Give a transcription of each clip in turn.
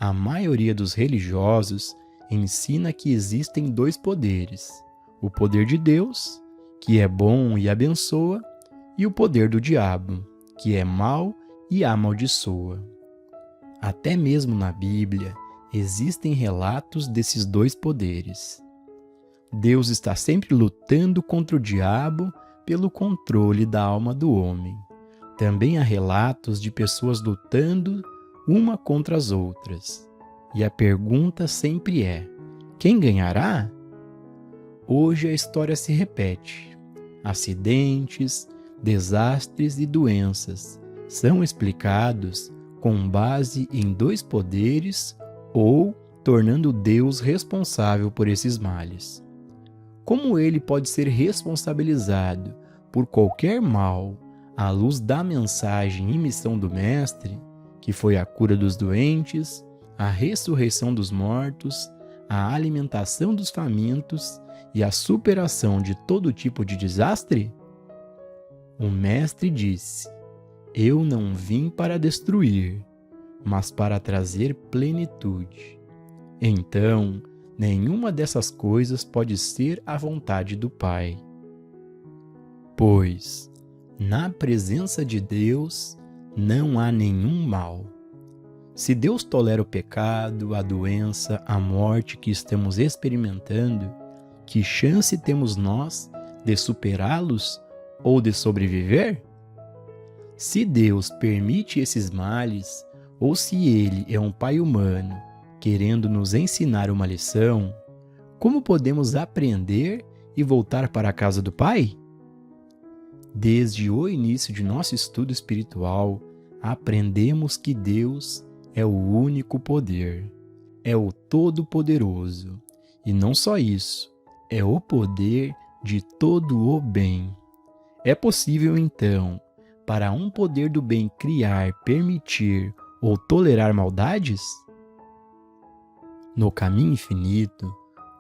A maioria dos religiosos ensina que existem dois poderes: o poder de Deus, que é bom e abençoa, e o poder do diabo, que é mau e amaldiçoa. Até mesmo na Bíblia existem relatos desses dois poderes. Deus está sempre lutando contra o diabo pelo controle da alma do homem. Também há relatos de pessoas lutando uma contra as outras. E a pergunta sempre é: quem ganhará? Hoje a história se repete. Acidentes, desastres e doenças são explicados com base em dois poderes ou tornando Deus responsável por esses males. Como ele pode ser responsabilizado por qualquer mal à luz da mensagem e missão do Mestre, que foi a cura dos doentes, a ressurreição dos mortos, a alimentação dos famintos e a superação de todo tipo de desastre? O Mestre disse: Eu não vim para destruir, mas para trazer plenitude. Então, nenhuma dessas coisas pode ser a vontade do Pai. Pois, na presença de Deus, não há nenhum mal. Se Deus tolera o pecado, a doença, a morte que estamos experimentando, que chance temos nós de superá-los ou de sobreviver? Se Deus permite esses males, ou se Ele é um Pai humano querendo nos ensinar uma lição, como podemos aprender e voltar para a casa do Pai? Desde o início de nosso estudo espiritual, aprendemos que Deus é o único poder, é o Todo-Poderoso. E não só isso, é o poder de todo o bem. É possível, então, para um poder do bem criar, permitir ou tolerar maldades? No caminho infinito,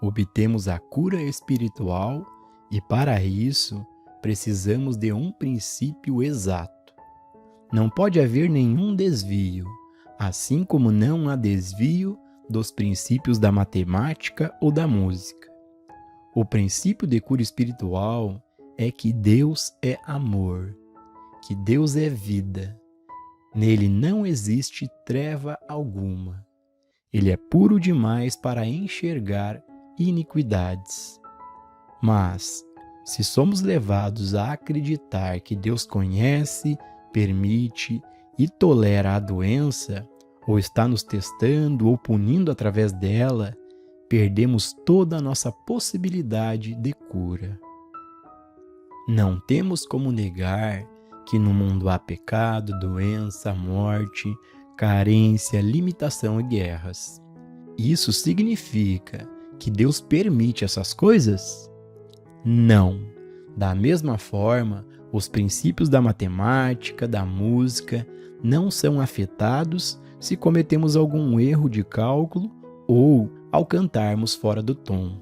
obtemos a cura espiritual e, para isso, precisamos de um princípio exato. Não pode haver nenhum desvio, assim como não há desvio dos princípios da matemática ou da música. O princípio de cura espiritual é que Deus é amor, que Deus é vida. Nele não existe treva alguma. Ele é puro demais para enxergar iniquidades. Mas, se somos levados a acreditar que Deus conhece, permite e tolera a doença, ou está nos testando ou punindo através dela, perdemos toda a nossa possibilidade de cura. Não temos como negar que no mundo há pecado, doença, morte, carência, limitação e guerras. Isso significa que Deus permite essas coisas? Não. Da mesma forma, os princípios da matemática, da música, não são afetados se cometemos algum erro de cálculo ou ao cantarmos fora do tom.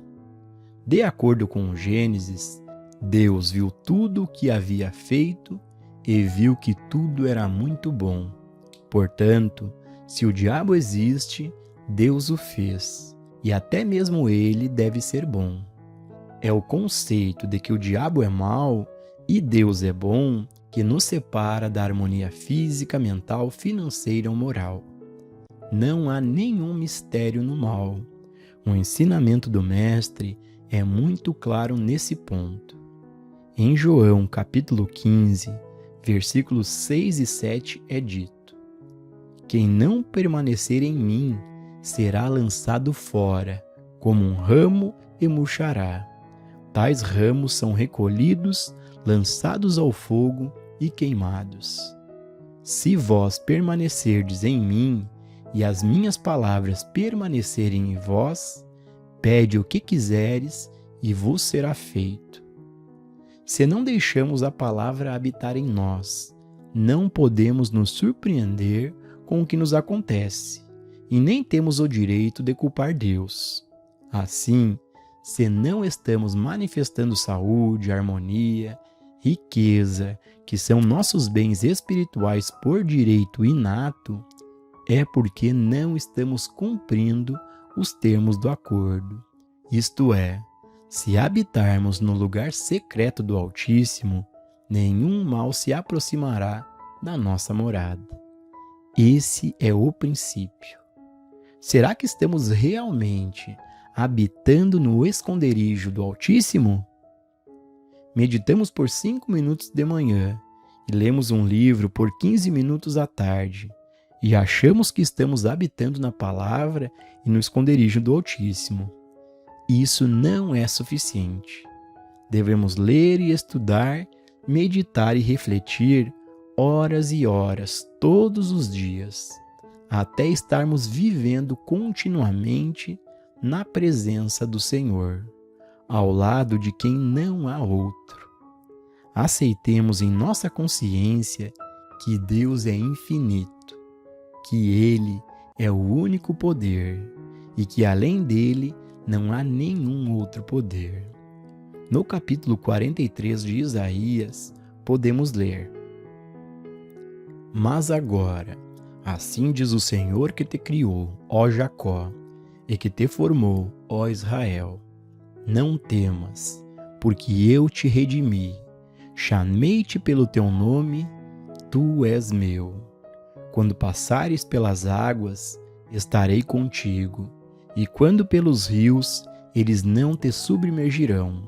De acordo com Gênesis, Deus viu tudo o que havia feito e viu que tudo era muito bom. Portanto, se o diabo existe, Deus o fez, e até mesmo ele deve ser bom. É o conceito de que o diabo é mau e Deus é bom que nos separa da harmonia física, mental, financeira ou moral. Não há nenhum mistério no mal. O ensinamento do Mestre é muito claro nesse ponto. Em João capítulo 15, versículos 6 e 7 é dito: Quem não permanecer em mim será lançado fora, como um ramo e murchará. Tais ramos são recolhidos, lançados ao fogo e queimados. Se vós permanecerdes em mim, e as minhas palavras permanecerem em vós, pede o que quiseres e vos será feito. Se não deixamos a palavra habitar em nós, não podemos nos surpreender com o que nos acontece, e nem temos o direito de culpar Deus. Assim, se não estamos manifestando saúde, harmonia, riqueza, que são nossos bens espirituais por direito inato, é porque não estamos cumprindo os termos do acordo. Isto é, se habitarmos no lugar secreto do Altíssimo, nenhum mal se aproximará da nossa morada. Esse é o princípio. Será que estamos realmente habitando no esconderijo do Altíssimo? Meditamos por 5 minutos de manhã e lemos um livro por 15 minutos à tarde e achamos que estamos habitando na palavra e no esconderijo do Altíssimo. Isso não é suficiente. Devemos ler e estudar, meditar e refletir horas e horas todos os dias, até estarmos vivendo continuamente na presença do Senhor, ao lado de quem não há outro. Aceitemos em nossa consciência que Deus é infinito, que Ele é o único poder e que além dele não há nenhum outro poder. No capítulo 43 de Isaías, podemos ler: Mas agora, assim diz o Senhor que te criou, ó Jacó, e que te formou, ó Israel: não temas, porque eu te redimi, chamei-te pelo teu nome, tu és meu. Quando passares pelas águas, estarei contigo, e quando pelos rios, eles não te submergirão.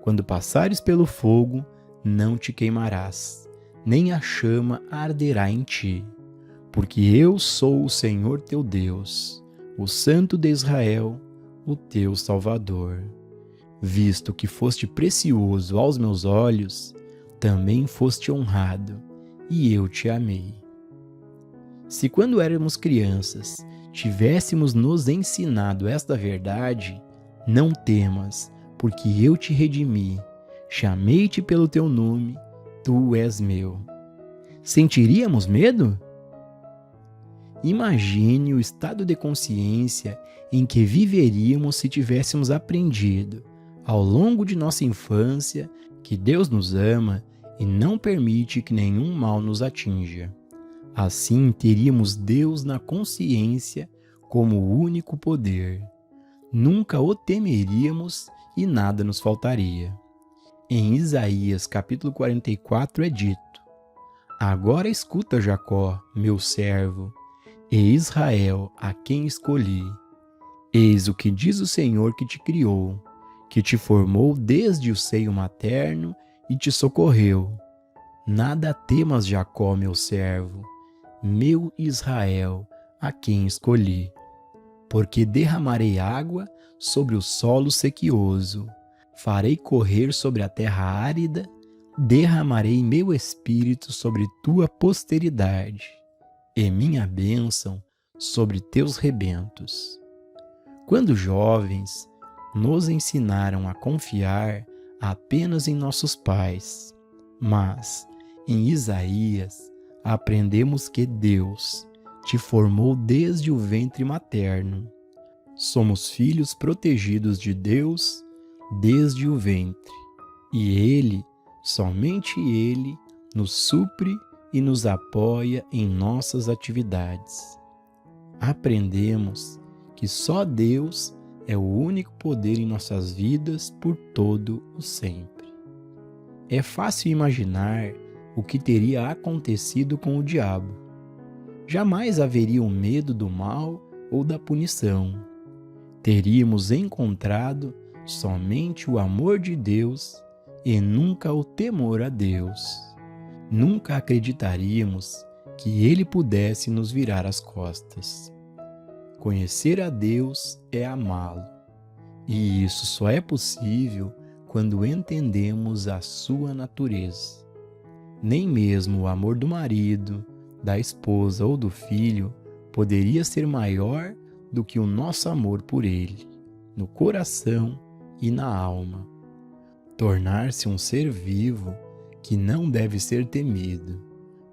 Quando passares pelo fogo, não te queimarás, nem a chama arderá em ti, porque eu sou o Senhor teu Deus, o Santo de Israel, o teu Salvador. Visto que foste precioso aos meus olhos, também foste honrado, e eu te amei. Se quando éramos crianças tivéssemos nos ensinado esta verdade, não temas, porque eu te redimi, chamei-te pelo teu nome, tu és meu. Sentiríamos medo? Imagine o estado de consciência em que viveríamos se tivéssemos aprendido, ao longo de nossa infância, que Deus nos ama e não permite que nenhum mal nos atinja. Assim, teríamos Deus na consciência como o único poder. Nunca o temeríamos e nada nos faltaria. Em Isaías capítulo 44 é dito: Agora escuta, Jacó, meu servo, e Israel, a quem escolhi. Eis o que diz o Senhor que te criou, que te formou desde o seio materno e te socorreu. Nada temas, Jacó, meu servo, meu Israel, a quem escolhi. Porque derramarei água sobre o solo sequioso, farei correr sobre a terra árida, derramarei meu espírito sobre tua posteridade, e minha bênção sobre teus rebentos. Quando jovens, nos ensinaram a confiar apenas em nossos pais, mas em Isaías aprendemos que Deus te formou desde o ventre materno. Somos filhos protegidos de Deus desde o ventre, e Ele, somente Ele, nos supre e nos apoia em nossas atividades. Aprendemos que só Deus é o único poder em nossas vidas por todo o sempre. É fácil imaginar o que teria acontecido com o diabo. Jamais haveria o medo do mal ou da punição. Teríamos encontrado somente o amor de Deus e nunca o temor a Deus. Nunca acreditaríamos que Ele pudesse nos virar as costas. Conhecer a Deus é amá-lo, e isso só é possível quando entendemos a sua natureza. Nem mesmo o amor do marido, da esposa ou do filho poderia ser maior do que o nosso amor por ele, no coração e na alma. Tornar-se um ser vivo que não deve ser temido,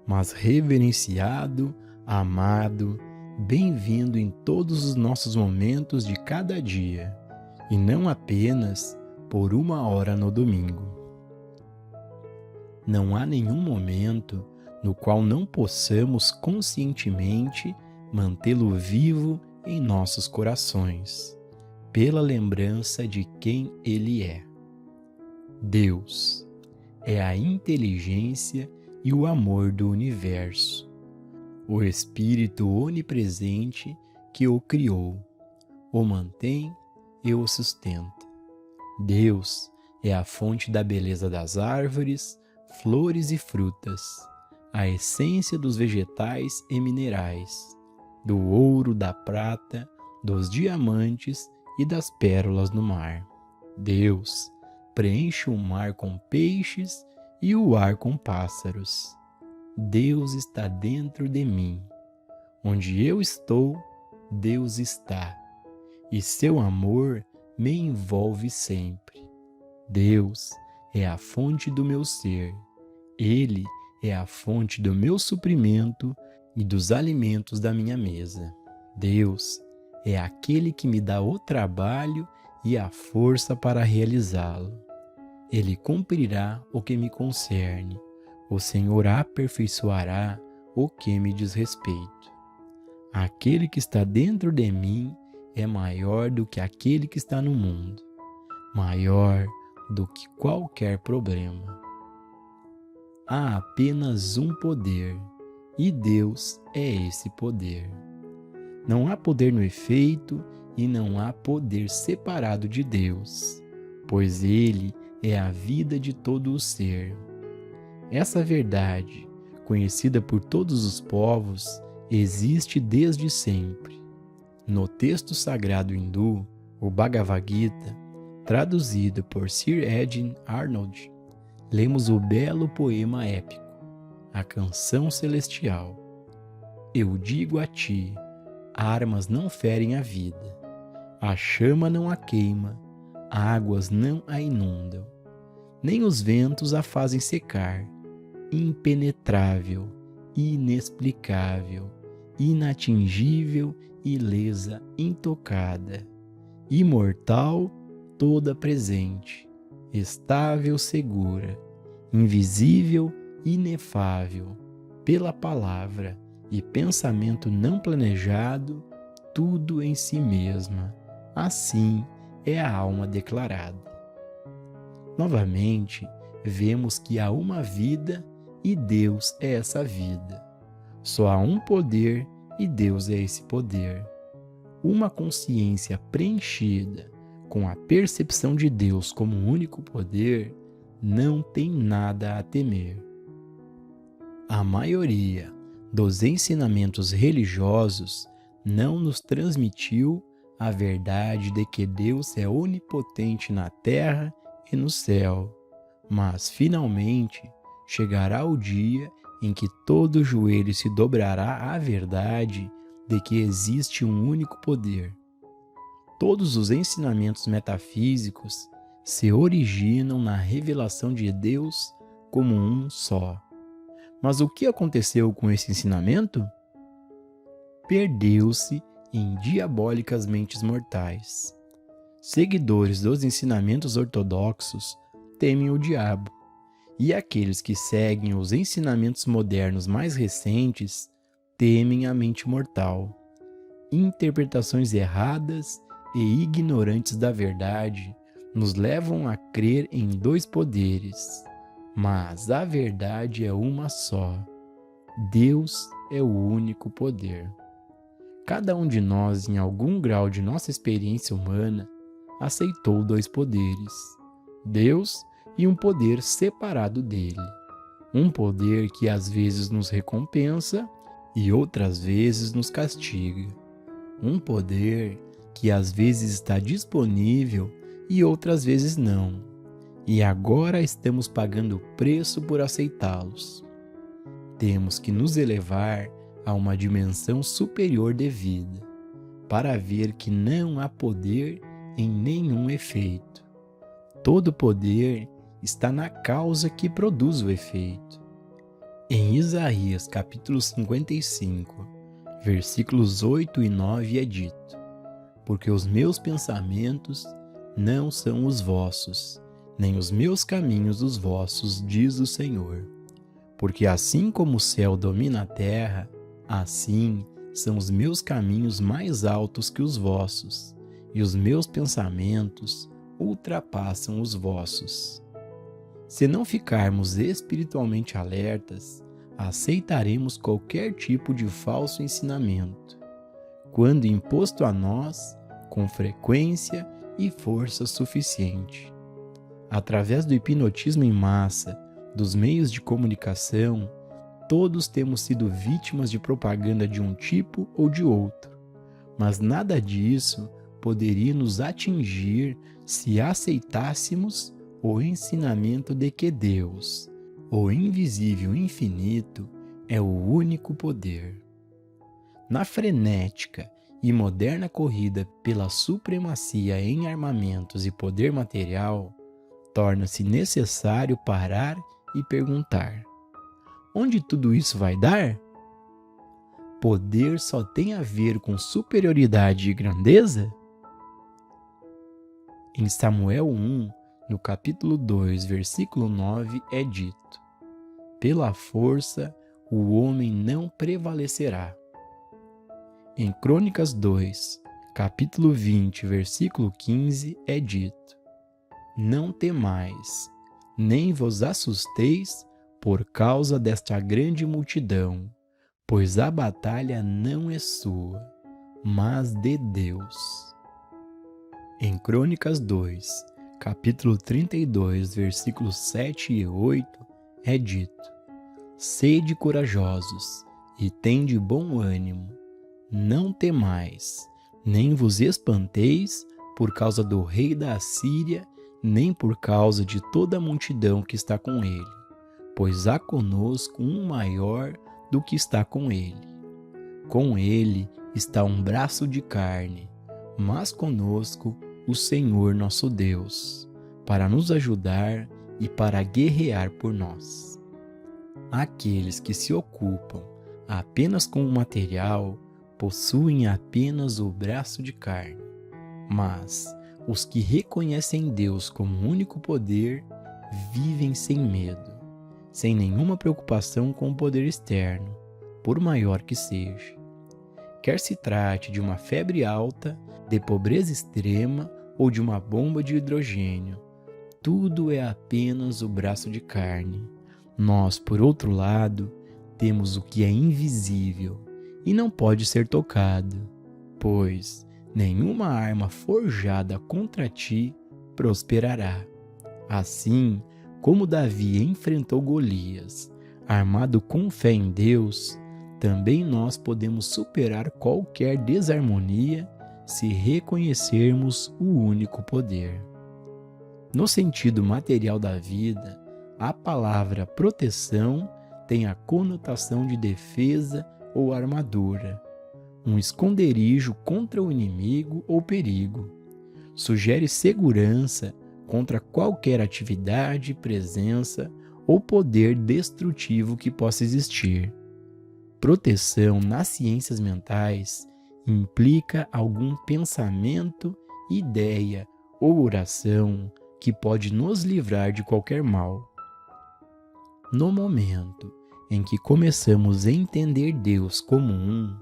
mas reverenciado, amado, bem-vindo em todos os nossos momentos de cada dia, e não apenas por 1 hora no domingo. Não há nenhum momento no qual não possamos conscientemente mantê-lo vivo em nossos corações, pela lembrança de quem Ele é. Deus é a inteligência e o amor do universo, o Espírito onipresente que o criou, o mantém e o sustenta. Deus é a fonte da beleza das árvores, flores e frutas, a essência dos vegetais e minerais, do ouro, da prata, dos diamantes e das pérolas no mar. Deus preenche o mar com peixes e o ar com pássaros. Deus está dentro de mim. Onde eu estou, Deus está, e seu amor me envolve sempre. Deus é a fonte do meu ser. Ele é a fonte do meu suprimento e dos alimentos da minha mesa. Deus é aquele que me dá o trabalho e a força para realizá-lo. Ele cumprirá o que me concerne. O Senhor aperfeiçoará o que me diz respeito. Aquele que está dentro de mim é maior do que aquele que está no mundo, maior do que qualquer problema. Há apenas um poder, e Deus é esse poder. Não há poder no efeito e não há poder separado de Deus, pois Ele é a vida de todo o ser. Essa verdade, conhecida por todos os povos, existe desde sempre. No texto sagrado hindu, o Bhagavad Gita, traduzido por Sir Edwin Arnold, lemos o belo poema épico, a Canção Celestial. Eu digo a ti, armas não ferem a vida, a chama não a queima, águas não a inundam, nem os ventos a fazem secar, impenetrável, inexplicável, inatingível, ilesa, intocada, imortal, toda presente, estável, segura, invisível, inefável, pela palavra e pensamento não planejado, tudo em si mesma. Assim é a alma declarada. Novamente, vemos que há uma vida e Deus é essa vida. Só há um poder e Deus é esse poder. Uma consciência preenchida com a percepção de Deus como único poder não tem nada a temer. A maioria dos ensinamentos religiosos não nos transmitiu a verdade de que Deus é onipotente na terra e no céu, mas finalmente chegará o dia em que todo joelho se dobrará à verdade de que existe um único poder. Todos os ensinamentos metafísicos se originam na revelação de Deus como um só. Mas o que aconteceu com esse ensinamento? Perdeu-se em diabólicas mentes mortais. Seguidores dos ensinamentos ortodoxos temem o diabo, e aqueles que seguem os ensinamentos modernos mais recentes temem a mente mortal. Interpretações erradas e ignorantes da verdade nos levam a crer em dois poderes, mas a verdade é uma só. Deus é o único poder. Cada um de nós, em algum grau de nossa experiência humana, aceitou dois poderes, Deus e um poder separado dele. Um poder que às vezes nos recompensa e outras vezes nos castiga. Um poder que às vezes está disponível e outras vezes não. E agora estamos pagando o preço por aceitá-los. Temos que nos elevar a uma dimensão superior de vida, para ver que não há poder em nenhum efeito. Todo poder está na causa que produz o efeito. Em Isaías capítulo 55, versículos 8 e 9 é dito: porque os meus pensamentos não são os vossos, nem os meus caminhos os vossos, diz o Senhor. Porque assim como o céu domina a terra, assim são os meus caminhos mais altos que os vossos, e os meus pensamentos ultrapassam os vossos. Se não ficarmos espiritualmente alertas, aceitaremos qualquer tipo de falso ensinamento, quando imposto a nós com frequência e força suficiente. Através do hipnotismo em massa, dos meios de comunicação, todos temos sido vítimas de propaganda de um tipo ou de outro, mas nada disso poderia nos atingir se aceitássemos o ensinamento de que Deus, o invisível infinito, é o único poder. Na frenética e moderna corrida pela supremacia em armamentos e poder material, torna-se necessário parar e perguntar: onde tudo isso vai dar? Poder só tem a ver com superioridade e grandeza? Em Samuel 1, no capítulo 2, versículo 9, é dito: pela força o homem não prevalecerá. Em Crônicas 2, capítulo 20, versículo 15, é dito: não temais, nem vos assusteis por causa desta grande multidão, pois a batalha não é sua, mas de Deus. Em Crônicas 2, capítulo 32, versículos 7 e 8, é dito: sede corajosos e tende bom ânimo, não temais, nem vos espanteis por causa do rei da Assíria, nem por causa de toda a multidão que está com ele, pois há conosco um maior do que está com ele. Com ele está um braço de carne, mas conosco o Senhor nosso Deus, para nos ajudar e para guerrear por nós. Aqueles que se ocupam apenas com o material possuem apenas o braço de carne, mas os que reconhecem Deus como único poder vivem sem medo, sem nenhuma preocupação com o poder externo, por maior que seja. Quer se trate de uma febre alta, de pobreza extrema ou de uma bomba de hidrogênio, tudo é apenas o braço de carne. Nós, por outro lado, temos o que é invisível e não pode ser tocado, pois nenhuma arma forjada contra ti prosperará. Assim como Davi enfrentou Golias, armado com fé em Deus, também nós podemos superar qualquer desarmonia se reconhecermos o único poder. No sentido material da vida, a palavra proteção tem a conotação de defesa ou armadura, um esconderijo contra o inimigo ou perigo. Sugere segurança contra qualquer atividade, presença ou poder destrutivo que possa existir. Proteção nas ciências mentais implica algum pensamento, ideia ou oração que pode nos livrar de qualquer mal. No momento em que começamos a entender Deus como um,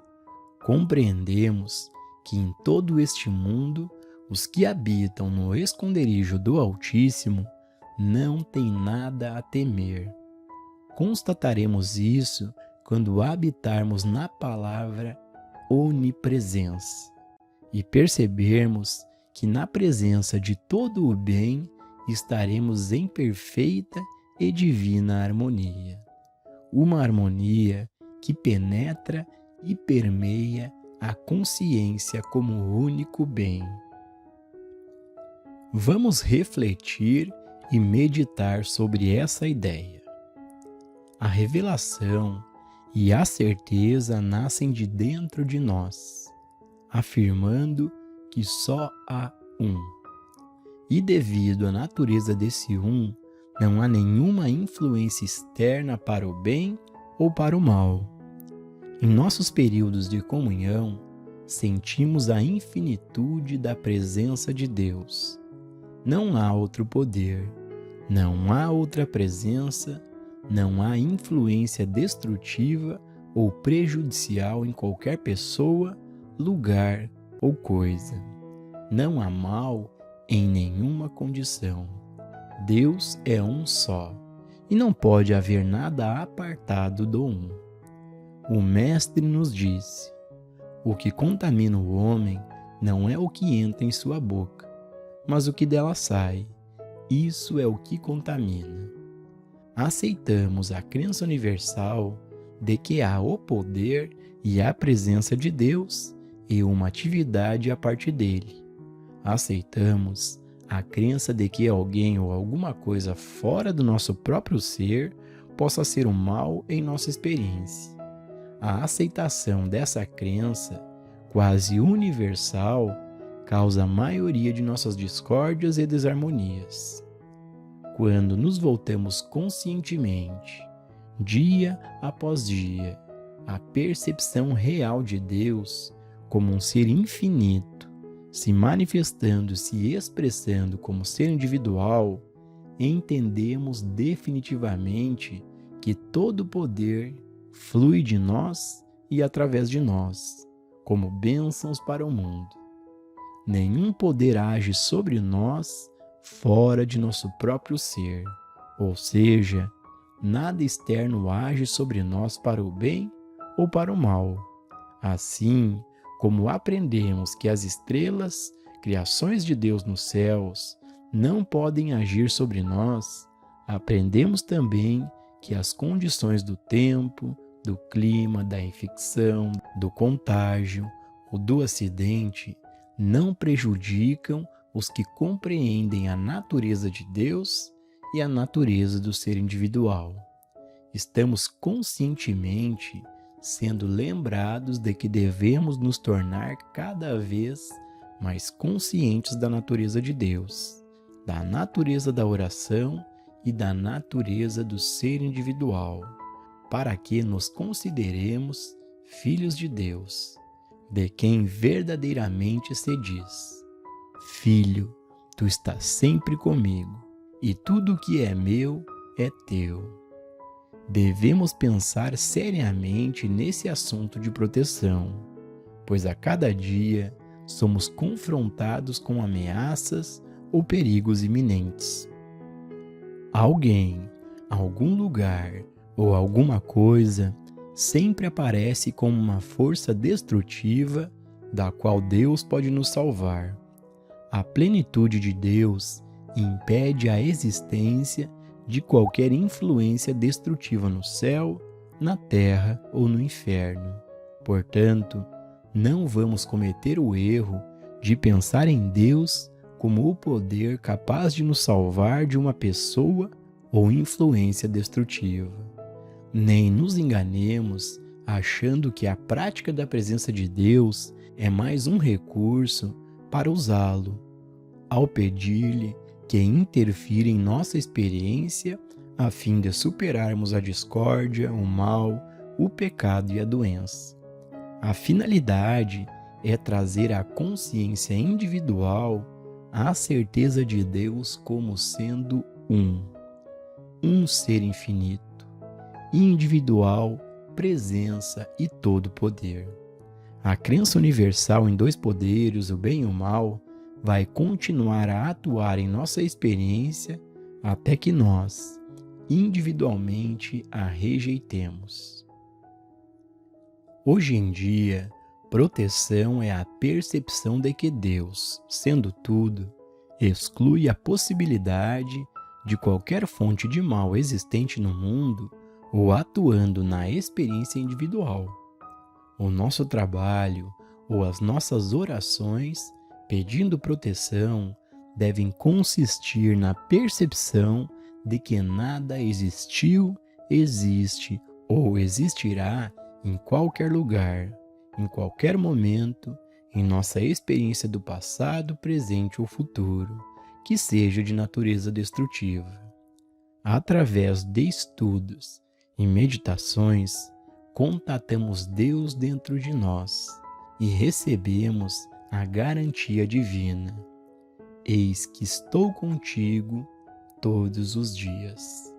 compreendemos que em todo este mundo, os que habitam no esconderijo do Altíssimo não têm nada a temer. Constataremos isso quando habitarmos na palavra onipresença e percebermos que na presença de todo o bem estaremos em perfeita e divina harmonia. Uma harmonia que penetra e permeia a consciência como o único bem. Vamos refletir e meditar sobre essa ideia. A revelação e a certeza nascem de dentro de nós, afirmando que só há um. E devido à natureza desse um, não há nenhuma influência externa para o bem ou para o mal. Em nossos períodos de comunhão, sentimos a infinitude da presença de Deus. Não há outro poder, não há outra presença, não há influência destrutiva ou prejudicial em qualquer pessoa, lugar ou coisa. Não há mal em nenhuma condição. Deus é um só, e não pode haver nada apartado do um. O Mestre nos disse: o que contamina o homem não é o que entra em sua boca, mas o que dela sai. Isso é o que contamina. Aceitamos a crença universal de que há o poder e a presença de Deus e uma atividade a partir dele. Aceitamos a crença de que alguém ou alguma coisa fora do nosso próprio ser possa ser um mal em nossa experiência. A aceitação dessa crença, quase universal, causa a maioria de nossas discórdias e desarmonias. Quando nos voltamos conscientemente, dia após dia, à percepção real de Deus como um ser infinito, se manifestando, se expressando como ser individual, entendemos definitivamente que todo poder flui de nós e através de nós, como bênçãos para o mundo. Nenhum poder age sobre nós fora de nosso próprio ser, ou seja, nada externo age sobre nós para o bem ou para o mal. Assim como aprendemos que as estrelas, criações de Deus nos céus, não podem agir sobre nós, aprendemos também que as condições do tempo, do clima, da infecção, do contágio ou do acidente não prejudicam os que compreendem a natureza de Deus e a natureza do ser individual. Estamos conscientemente sendo lembrados de que devemos nos tornar cada vez mais conscientes da natureza de Deus, da natureza da oração e da natureza do ser individual, para que nos consideremos filhos de Deus, de quem verdadeiramente se diz: Filho, tu estás sempre comigo, e tudo o que é meu é teu. Devemos pensar seriamente nesse assunto de proteção, pois a cada dia somos confrontados com ameaças ou perigos iminentes. Alguém, algum lugar ou alguma coisa sempre aparece como uma força destrutiva da qual Deus pode nos salvar. A plenitude de Deus impede a existência de qualquer influência destrutiva no céu, na terra ou no inferno. Portanto, não vamos cometer o erro de pensar em Deus como o poder capaz de nos salvar de uma pessoa ou influência destrutiva. Nem nos enganemos achando que a prática da presença de Deus é mais um recurso para usá-lo, ao pedir-lhe que interfira em nossa experiência a fim de superarmos a discórdia, o mal, o pecado e a doença. A finalidade é trazer à consciência individual a certeza de Deus como sendo um ser infinito, individual, presença e todo poder. A crença universal em dois poderes, o bem e o mal, vai continuar a atuar em nossa experiência até que nós, individualmente, a rejeitemos. Hoje em dia, proteção é a percepção de que Deus, sendo tudo, exclui a possibilidade de qualquer fonte de mal existente no mundo ou atuando na experiência individual. O nosso trabalho ou as nossas orações pedindo proteção devem consistir na percepção de que nada existiu, existe ou existirá em qualquer lugar, em qualquer momento, em nossa experiência do passado, presente ou futuro, que seja de natureza destrutiva. Através de estudos e meditações, contatamos Deus dentro de nós e recebemos a garantia divina: eis que estou contigo todos os dias.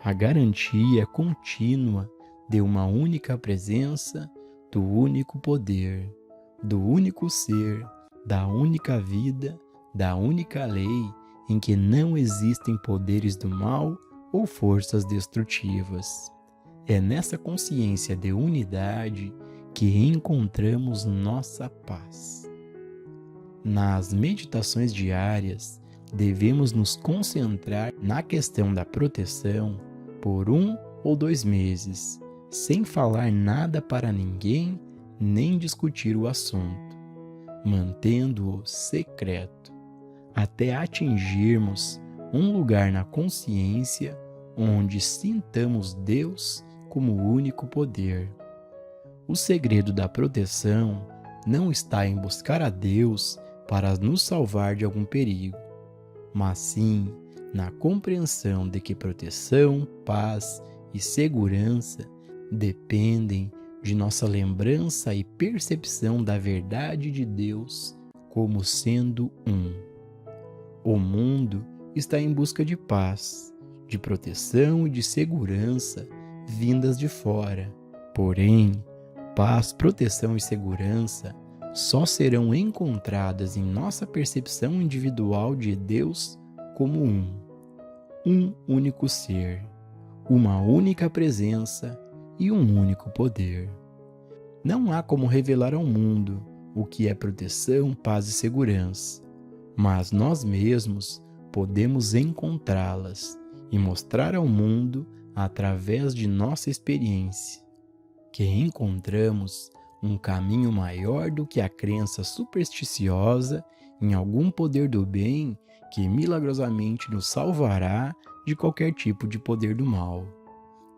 A garantia contínua de uma única presença, do único poder, do único ser, da única vida, da única lei, em que não existem poderes do mal ou forças destrutivas. É nessa consciência de unidade que encontramos nossa paz. Nas meditações diárias, devemos nos concentrar na questão da proteção por 1 ou 2 meses, sem falar nada para ninguém, nem discutir o assunto, mantendo-o secreto, até atingirmos um lugar na consciência onde sintamos Deus como o único poder. O segredo da proteção não está em buscar a Deus para nos salvar de algum perigo, mas sim na compreensão de que proteção, paz e segurança dependem de nossa lembrança e percepção da verdade de Deus como sendo um. O mundo está em busca de paz, de proteção e de segurança vindas de fora. Porém, paz, proteção e segurança só serão encontradas em nossa percepção individual de Deus como um único ser, uma única presença e um único poder. Não há como revelar ao mundo o que é proteção, paz e segurança, mas nós mesmos podemos encontrá-las e mostrar ao mundo através de nossa experiência, que encontramos um caminho maior do que a crença supersticiosa em algum poder do bem que milagrosamente nos salvará de qualquer tipo de poder do mal.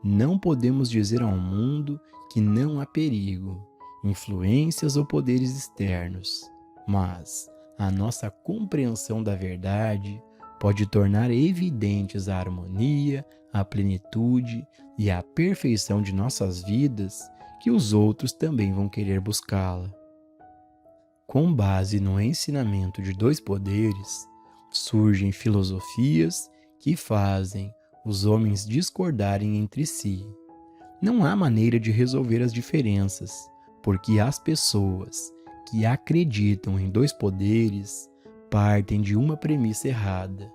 Não podemos dizer ao mundo que não há perigo, influências ou poderes externos, mas a nossa compreensão da verdade pode tornar evidentes a harmonia, a plenitude e a perfeição de nossas vidas, que os outros também vão querer buscá-la. Com base no ensinamento de 2 poderes, surgem filosofias que fazem os homens discordarem entre si. Não há maneira de resolver as diferenças, porque as pessoas que acreditam em 2 poderes partem de uma premissa errada.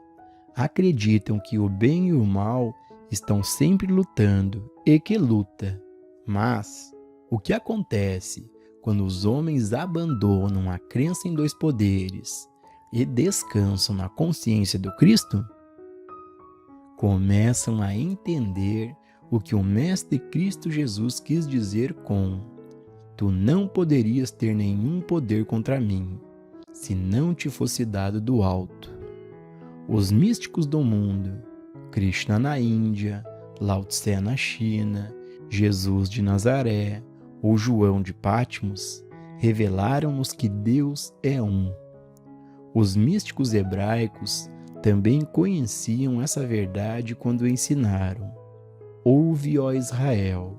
Acreditam que o bem e o mal estão sempre lutando e que luta. Mas o que acontece quando os homens abandonam a crença em 2 poderes e descansam na consciência do Cristo? Começam a entender o que o Mestre Cristo Jesus quis dizer com: tu não poderias ter nenhum poder contra mim, se não te fosse dado do alto. Os místicos do mundo, Krishna na Índia, Lao Tse na China, Jesus de Nazaré ou João de Patmos, revelaram-nos que Deus é um. Os místicos hebraicos também conheciam essa verdade quando ensinaram: ouve, ó Israel,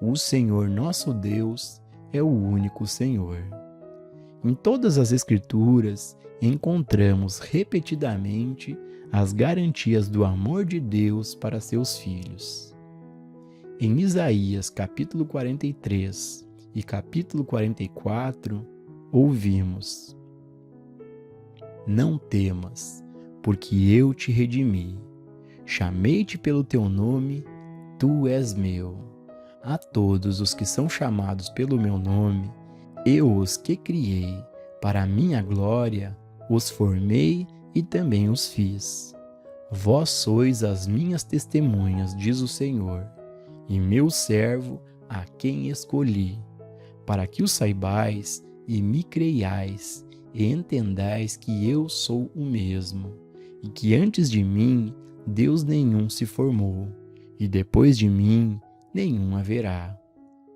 o Senhor nosso Deus é o único Senhor. Em todas as Escrituras encontramos repetidamente as garantias do amor de Deus para seus filhos. Em Isaías capítulo 43 e capítulo 44, ouvimos: não temas, porque eu te redimi. Chamei-te pelo teu nome, tu és meu. A todos os que são chamados pelo meu nome, eu os que criei, para a minha glória, os formei e também os fiz. Vós sois as minhas testemunhas, diz o Senhor, e meu servo a quem escolhi, para que o saibais e me creiais, e entendais que eu sou o mesmo, e que antes de mim Deus nenhum se formou, e depois de mim nenhum haverá.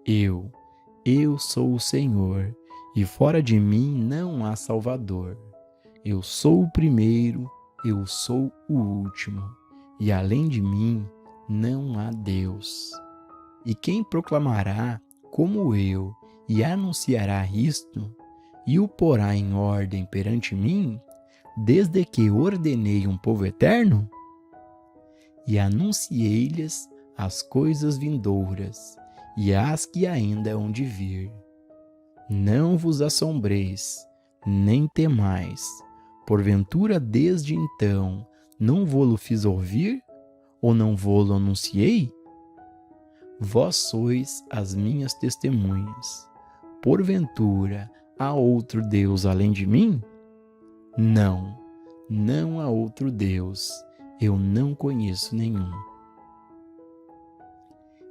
Eu sou o Senhor, e fora de mim não há Salvador. Eu sou o primeiro, eu sou o último, e além de mim não há Deus. E quem proclamará como eu e anunciará isto, e o porá em ordem perante mim, desde que ordenei um povo eterno? E anunciei-lhes as coisas vindouras, e as que ainda hão de vir. Não vos assombreis, nem temais, porventura desde então não vô-lo fiz ouvir, ou não vô-lo anunciei? Vós sois as minhas testemunhas. Porventura há outro Deus além de mim? Não, não há outro Deus, eu não conheço nenhum.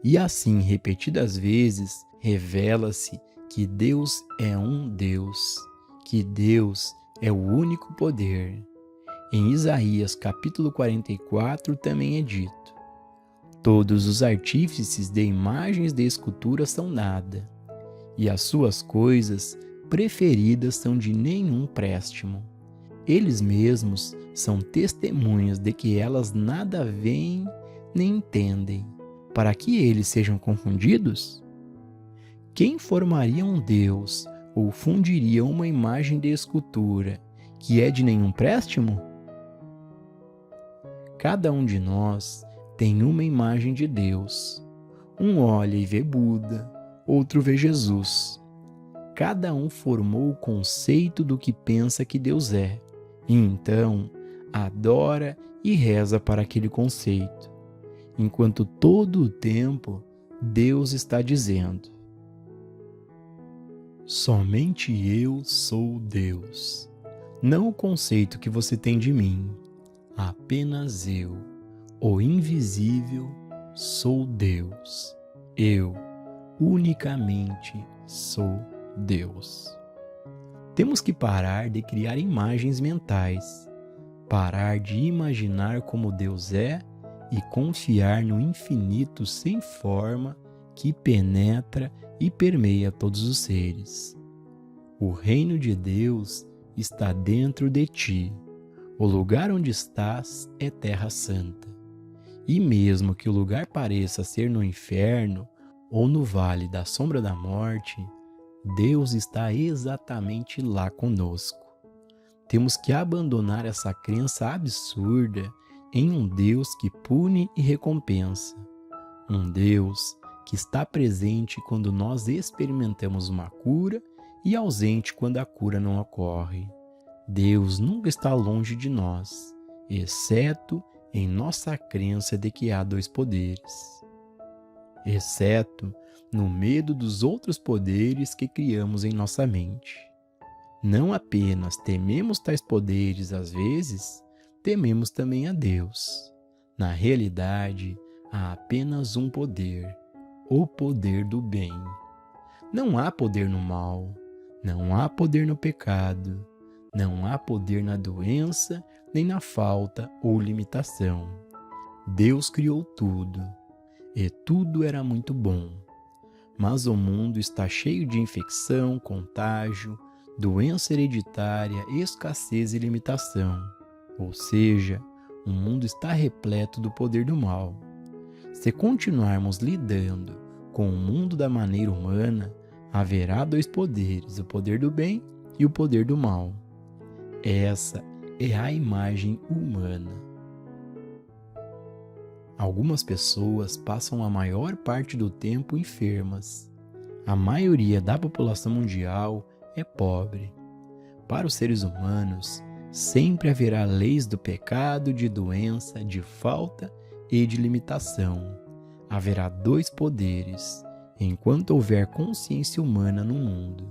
E assim, repetidas vezes, revela-se que Deus é um Deus, que Deus é o único poder. Em Isaías capítulo 44 também é dito: todos os artífices de imagens de escultura são nada, e as suas coisas preferidas são de nenhum préstimo. Eles mesmos são testemunhas de que elas nada veem nem entendem, para que eles sejam confundidos? Quem formaria um Deus ou fundiria uma imagem de escultura que é de nenhum préstimo? Cada um de nós tem uma imagem de Deus. Um olha e vê Buda, outro vê Jesus. Cada um formou o conceito do que pensa que Deus é, e então adora e reza para aquele conceito, enquanto todo o tempo Deus está dizendo: somente eu sou Deus. Não o conceito que você tem de mim, apenas eu, o invisível, sou Deus. Eu, unicamente, sou Deus. Temos que parar de criar imagens mentais, parar de imaginar como Deus é e confiar no infinito sem forma que penetra e permeia todos os seres. O reino de Deus está dentro de ti. O lugar onde estás é terra santa. E mesmo que o lugar pareça ser no inferno ou no vale da sombra da morte, Deus está exatamente lá conosco. Temos que abandonar essa crença absurda em um Deus que pune e recompensa. Um Deus que está presente quando nós experimentamos uma cura e ausente quando a cura não ocorre. Deus nunca está longe de nós, exceto em nossa crença de que há dois poderes. Exceto no medo dos outros poderes que criamos em nossa mente. Não apenas tememos tais poderes às vezes, tememos também a Deus. Na realidade, há apenas um poder, o poder do bem. Não há poder no mal, não há poder no pecado, não há poder na doença, nem na falta ou limitação. Deus criou tudo, e tudo era muito bom. Mas o mundo está cheio de infecção, contágio, doença hereditária, escassez e limitação. Ou seja, o mundo está repleto do poder do mal. Se continuarmos lidando com o mundo da maneira humana, haverá dois poderes, o poder do bem e o poder do mal. Essa é a imagem humana. Algumas pessoas passam a maior parte do tempo enfermas. A maioria da população mundial é pobre. Para os seres humanos, sempre haverá leis do pecado, de doença, de falta e de limitação. Haverá dois poderes, enquanto houver consciência humana no mundo,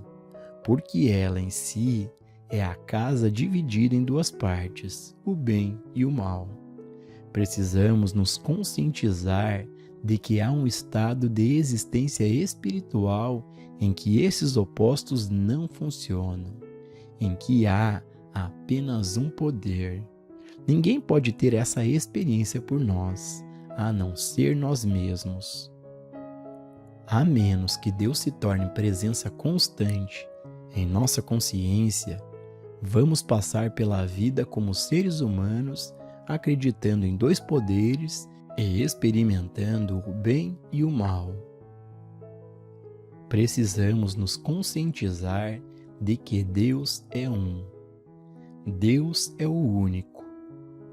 porque ela em si é a casa dividida em duas partes, o bem e o mal. Precisamos nos conscientizar de que há um estado de existência espiritual em que esses opostos não funcionam, em que há apenas um poder. Ninguém pode ter essa experiência por nós, a não ser nós mesmos. A menos que Deus se torne presença constante em nossa consciência, vamos passar pela vida como seres humanos, acreditando em dois poderes e experimentando o bem e o mal. Precisamos nos conscientizar de que Deus é um. Deus é o único.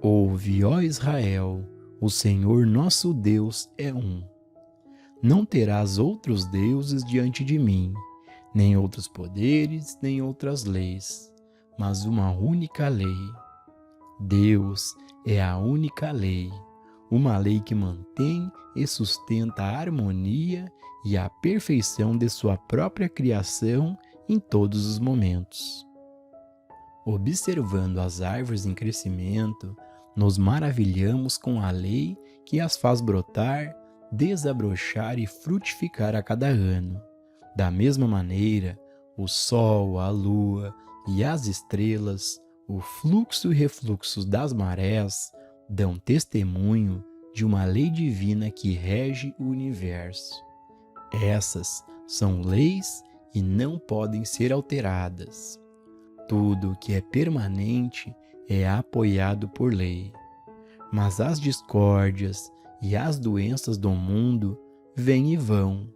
Ouve, ó Israel, o Senhor nosso Deus é um. Não terás outros deuses diante de mim, nem outros poderes, nem outras leis, mas uma única lei. Deus é a única lei, uma lei que mantém e sustenta a harmonia e a perfeição de sua própria criação em todos os momentos. Observando as árvores em crescimento, nos maravilhamos com a lei que as faz brotar, desabrochar e frutificar a cada ano. Da mesma maneira, o sol, a lua e as estrelas, o fluxo e refluxo das marés, dão testemunho de uma lei divina que rege o universo. Essas são leis e não podem ser alteradas. Tudo que é permanente é apoiado por lei. Mas as discórdias e as doenças do mundo vêm e vão,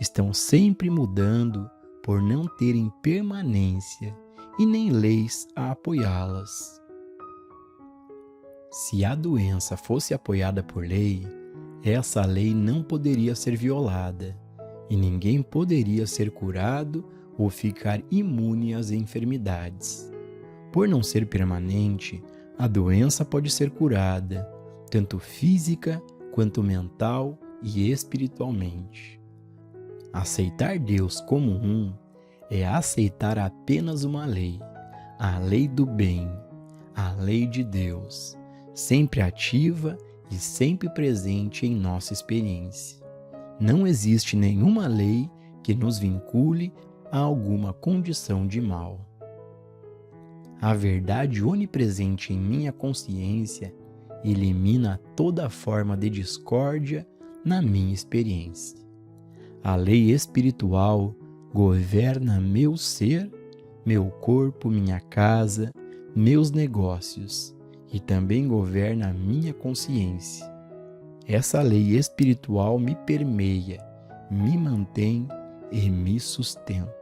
estão sempre mudando por não terem permanência e nem leis a apoiá-las. Se a doença fosse apoiada por lei, essa lei não poderia ser violada, e ninguém poderia ser curado ou ficar imune às enfermidades. Por não ser permanente, a doença pode ser curada, tanto física quanto mental e espiritualmente. Aceitar Deus como um é aceitar apenas uma lei, a lei do bem, a lei de Deus, sempre ativa e sempre presente em nossa experiência. Não existe nenhuma lei que nos vincule a alguma condição de mal. A verdade onipresente em minha consciência elimina toda forma de discórdia na minha experiência. A lei espiritual governa meu ser, meu corpo, minha casa, meus negócios e também governa a minha consciência. Essa lei espiritual me permeia, me mantém e me sustenta.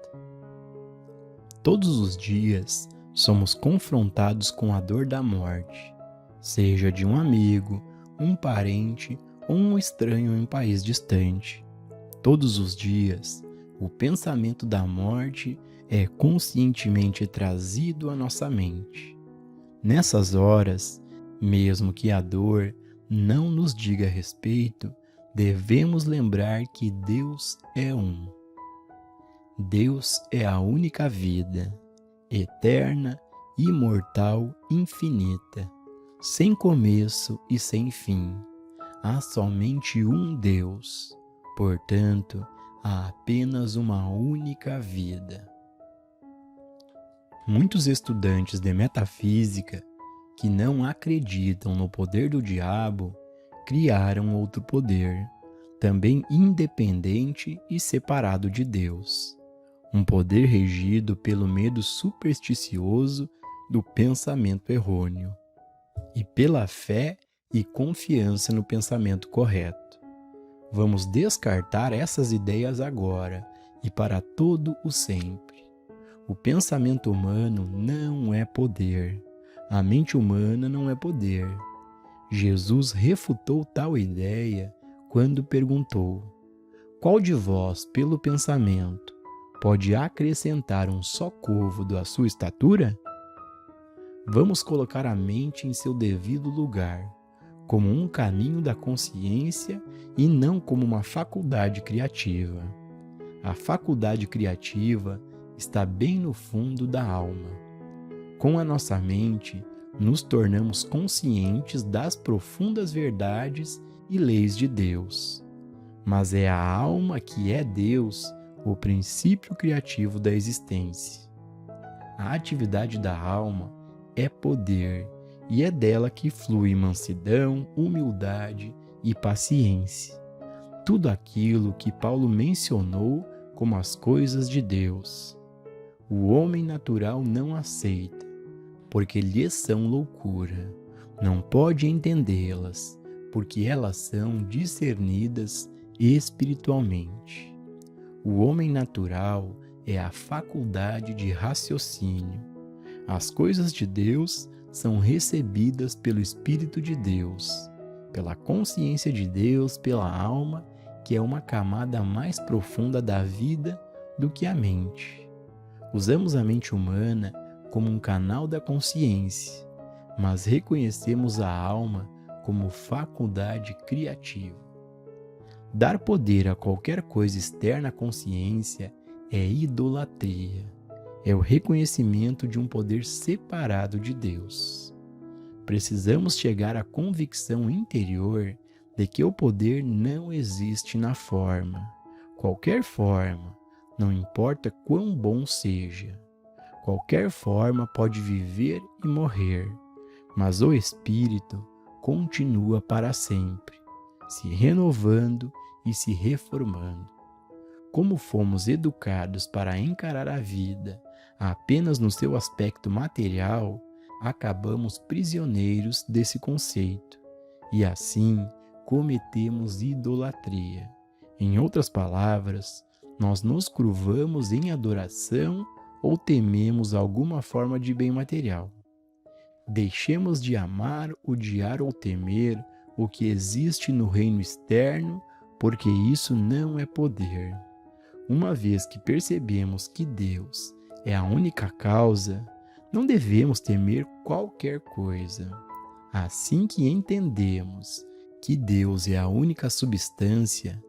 Todos os dias somos confrontados com a dor da morte, seja de um amigo, um parente ou um estranho em um país distante. Todos os dias, o pensamento da morte é conscientemente trazido à nossa mente. Nessas horas, mesmo que a dor não nos diga a respeito, devemos lembrar que Deus é um. Deus é a única vida, eterna, imortal, infinita, sem começo e sem fim. Há somente um Deus, portanto, há apenas uma única vida. Muitos estudantes de metafísica que não acreditam no poder do diabo criaram outro poder, também independente e separado de Deus. Um poder regido pelo medo supersticioso do pensamento errôneo e pela fé e confiança no pensamento correto. Vamos descartar essas ideias agora e para todo o sempre. O pensamento humano não é poder. A mente humana não é poder. Jesus refutou tal ideia quando perguntou: qual de vós, pelo pensamento, pode acrescentar um só côvado à sua estatura? Vamos colocar a mente em seu devido lugar, como um caminho da consciência e não como uma faculdade criativa. A faculdade criativa está bem no fundo da alma. Com a nossa mente, nos tornamos conscientes das profundas verdades e leis de Deus. Mas é a alma que é Deus, o princípio criativo da existência. A atividade da alma é poder, e é dela que flui mansidão, humildade e paciência. Tudo aquilo que Paulo mencionou como as coisas de Deus. O homem natural não aceita, porque lhes são loucura. Não pode entendê-las, porque elas são discernidas espiritualmente. O homem natural é a faculdade de raciocínio. As coisas de Deus são recebidas pelo Espírito de Deus, pela consciência de Deus, pela alma que é uma camada mais profunda da vida do que a mente. Usamos a mente humana como um canal da consciência, mas reconhecemos a alma como faculdade criativa. Dar poder a qualquer coisa externa à consciência é idolatria. É o reconhecimento de um poder separado de Deus. Precisamos chegar à convicção interior de que o poder não existe na forma. Qualquer forma, não importa quão bom seja. Qualquer forma pode viver e morrer, mas o espírito continua para sempre, se renovando e se reformando. Como fomos educados para encarar a vida apenas no seu aspecto material, acabamos prisioneiros desse conceito e assim cometemos idolatria. Em outras palavras, nós nos curvamos em adoração ou tememos alguma forma de bem material. Deixemos de amar, odiar ou temer o que existe no reino externo, porque isso não é poder. Uma vez que percebemos que Deus é a única causa, não devemos temer qualquer coisa. Assim que entendemos que Deus é a única substância,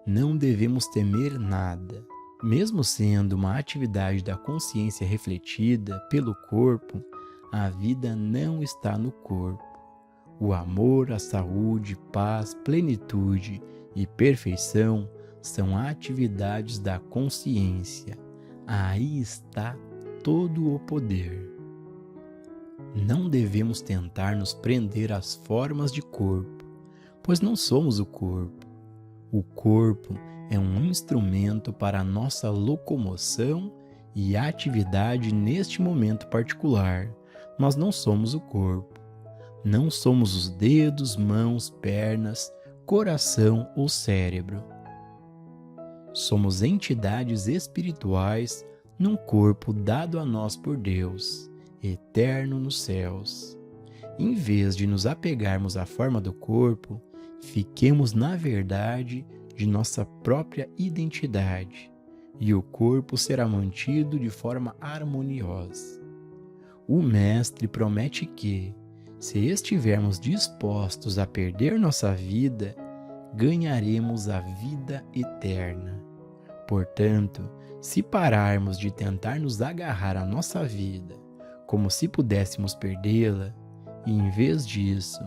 não devemos temer nada. Mesmo sendo uma atividade da consciência refletida pelo corpo, a vida não está no corpo. O amor, a saúde, paz, plenitude e perfeição são atividades da consciência. Aí está todo o poder. Não devemos tentar nos prender às formas de corpo, pois não somos o corpo. O corpo é um instrumento para a nossa locomoção e atividade neste momento particular, mas não somos o corpo. Não somos os dedos, mãos, pernas, coração ou cérebro. Somos entidades espirituais num corpo dado a nós por Deus, eterno nos céus. Em vez de nos apegarmos à forma do corpo, fiquemos na verdade de nossa própria identidade, e o corpo será mantido de forma harmoniosa. O Mestre promete que, se estivermos dispostos a perder nossa vida, ganharemos a vida eterna. Portanto, se pararmos de tentar nos agarrar à nossa vida como se pudéssemos perdê-la, e em vez disso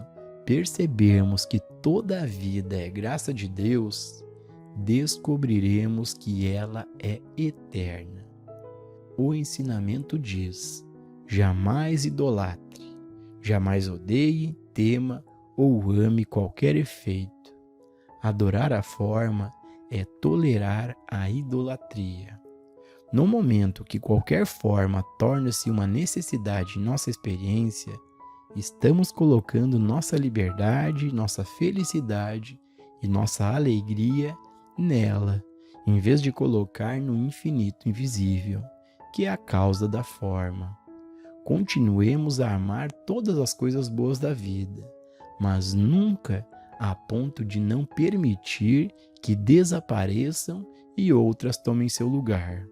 percebermos que toda a vida é graça de Deus, descobriremos que ela é eterna. O ensinamento diz: jamais idolatre, jamais odeie, tema ou ame qualquer efeito. Adorar a forma é tolerar a idolatria. No momento que qualquer forma torna-se uma necessidade em nossa experiência, estamos colocando nossa liberdade, nossa felicidade e nossa alegria nela, em vez de colocar no infinito invisível, que é a causa da forma. Continuemos a amar todas as coisas boas da vida, mas nunca a ponto de não permitir que desapareçam e outras tomem seu lugar.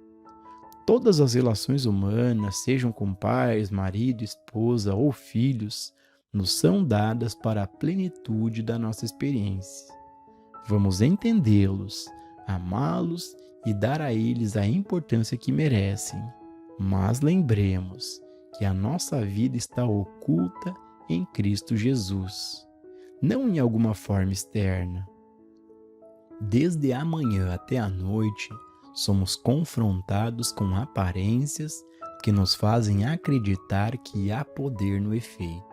Todas as relações humanas, sejam com pais, marido, esposa ou filhos, nos são dadas para a plenitude da nossa experiência. Vamos entendê-los, amá-los e dar a eles a importância que merecem. Mas lembremos que a nossa vida está oculta em Cristo Jesus, não em alguma forma externa. Desde a manhã até a noite, somos confrontados com aparências que nos fazem acreditar que há poder no efeito.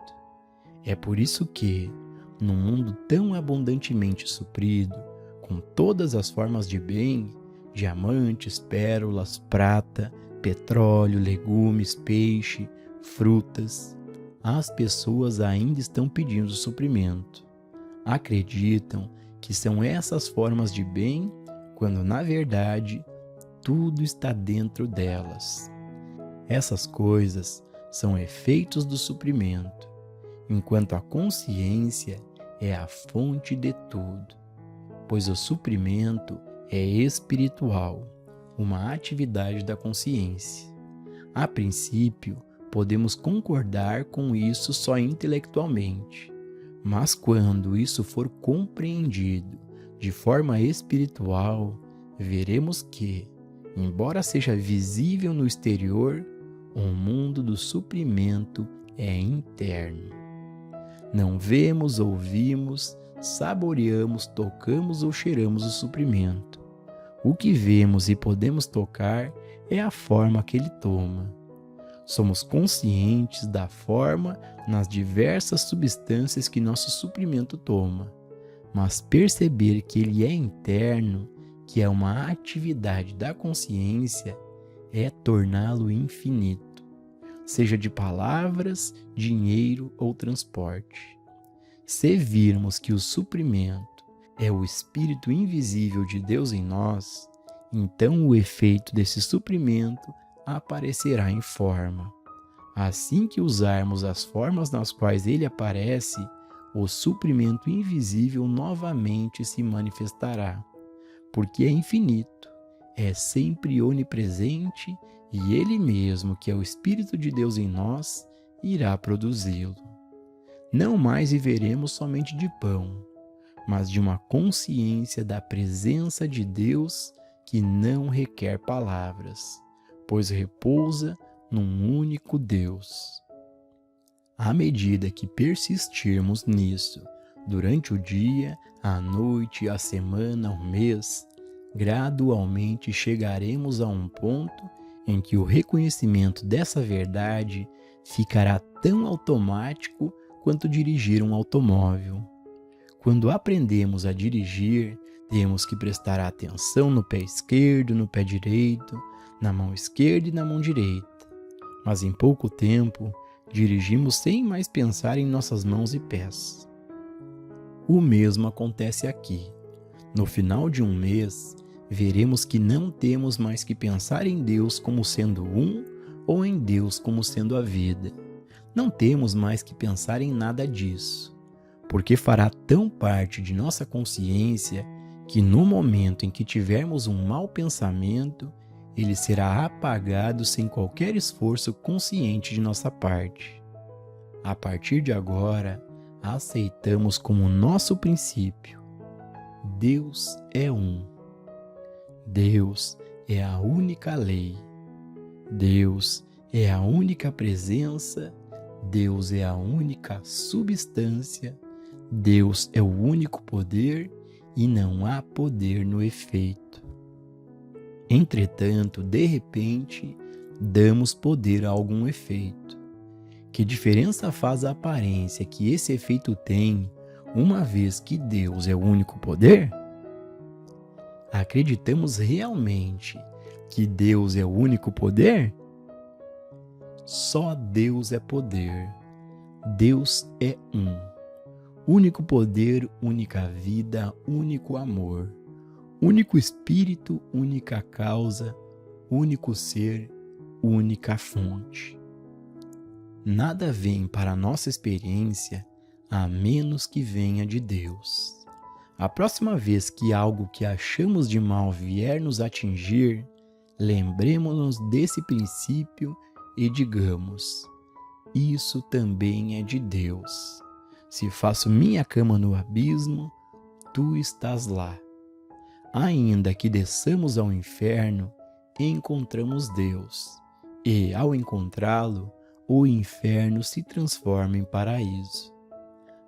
É por isso que, num mundo tão abundantemente suprido, com todas as formas de bem, diamantes, pérolas, prata, petróleo, legumes, peixe, frutas, as pessoas ainda estão pedindo suprimento. Acreditam que são essas formas de bem, quando na verdade tudo está dentro delas. Essas coisas são efeitos do suprimento, enquanto a consciência é a fonte de tudo. pois o suprimento é espiritual, uma atividade da consciência. A princípio, podemos concordar com isso só intelectualmente, mas quando isso for compreendido de forma espiritual, veremos que, embora seja visível no exterior, o mundo do suprimento é interno. Não vemos, ouvimos, saboreamos, tocamos ou cheiramos o suprimento. O que vemos e podemos tocar é a forma que ele toma. Somos conscientes da forma nas diversas substâncias que nosso suprimento toma, mas perceber que ele é interno, que é uma atividade da consciência, é torná-lo infinito, seja de palavras, dinheiro ou transporte. Se virmos que o suprimento é o Espírito invisível de Deus em nós, então o efeito desse suprimento aparecerá em forma. Assim que usarmos as formas nas quais ele aparece, o suprimento invisível novamente se manifestará, porque é infinito, é sempre onipresente e ele mesmo, que é o Espírito de Deus em nós, irá produzi-lo. Não mais viveremos somente de pão, mas de uma consciência da presença de Deus que não requer palavras, pois repousa num único Deus. À medida que persistirmos nisso, durante o dia, a noite, a semana, o mês, gradualmente chegaremos a um ponto em que o reconhecimento dessa verdade ficará tão automático quanto dirigir um automóvel. Quando aprendemos a dirigir, temos que prestar atenção no pé esquerdo, no pé direito, na mão esquerda e na mão direita. Mas em pouco tempo, dirigimos sem mais pensar em nossas mãos e pés. O mesmo acontece aqui. No final de um mês, veremos que não temos mais que pensar em Deus como sendo um ou em Deus como sendo a vida. Não temos mais que pensar em nada disso, porque fará tão parte de nossa consciência que no momento em que tivermos um mau pensamento, ele será apagado sem qualquer esforço consciente de nossa parte. A partir de agora, aceitamos como nosso princípio: Deus é um. Deus é a única lei. Deus é a única presença. Deus é a única substância. Deus é o único poder e não há poder no efeito. Entretanto, de repente, damos poder a algum efeito. Que diferença faz a aparência que esse efeito tem, uma vez que Deus é o único poder? Acreditamos realmente que Deus é o único poder? Só Deus é poder. Deus é um. Único poder, única vida, único amor. Único espírito, única causa, único ser, única fonte. Nada vem para a nossa experiência a menos que venha de Deus. A próxima vez que algo que achamos de mal vier nos atingir, lembremos-nos desse princípio e digamos: isso também é de Deus. Se faço minha cama no abismo, tu estás lá. Ainda que desçamos ao inferno, encontramos Deus, e ao encontrá-lo, o inferno se transforma em paraíso.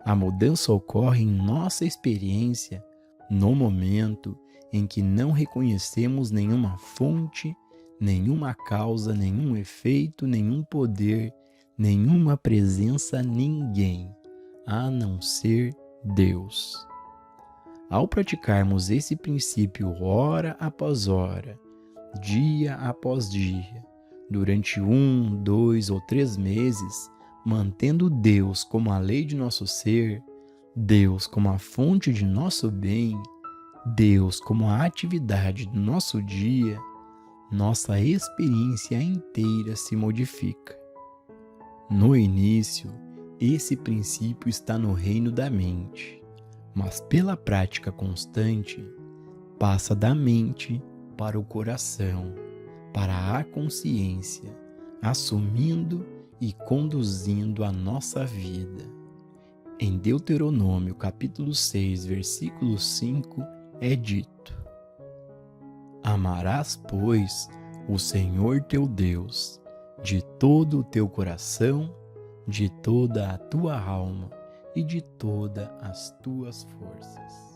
A mudança ocorre em nossa experiência no momento em que não reconhecemos nenhuma fonte, nenhuma causa, nenhum efeito, nenhum poder, nenhuma presença, ninguém, a não ser Deus. Ao praticarmos esse princípio hora após hora, dia após dia, durante 1, 2 ou 3 meses, mantendo Deus como a lei de nosso ser, Deus como a fonte de nosso bem, Deus como a atividade do nosso dia, nossa experiência inteira se modifica. No início, esse princípio está no reino da mente, mas pela prática constante, passa da mente para o coração, para a consciência, assumindo e conduzindo a nossa vida. Em Deuteronômio capítulo 6, versículo 5, é dito: Amarás, pois, o Senhor teu Deus, de todo o teu coração, de toda a tua alma e de todas as tuas forças.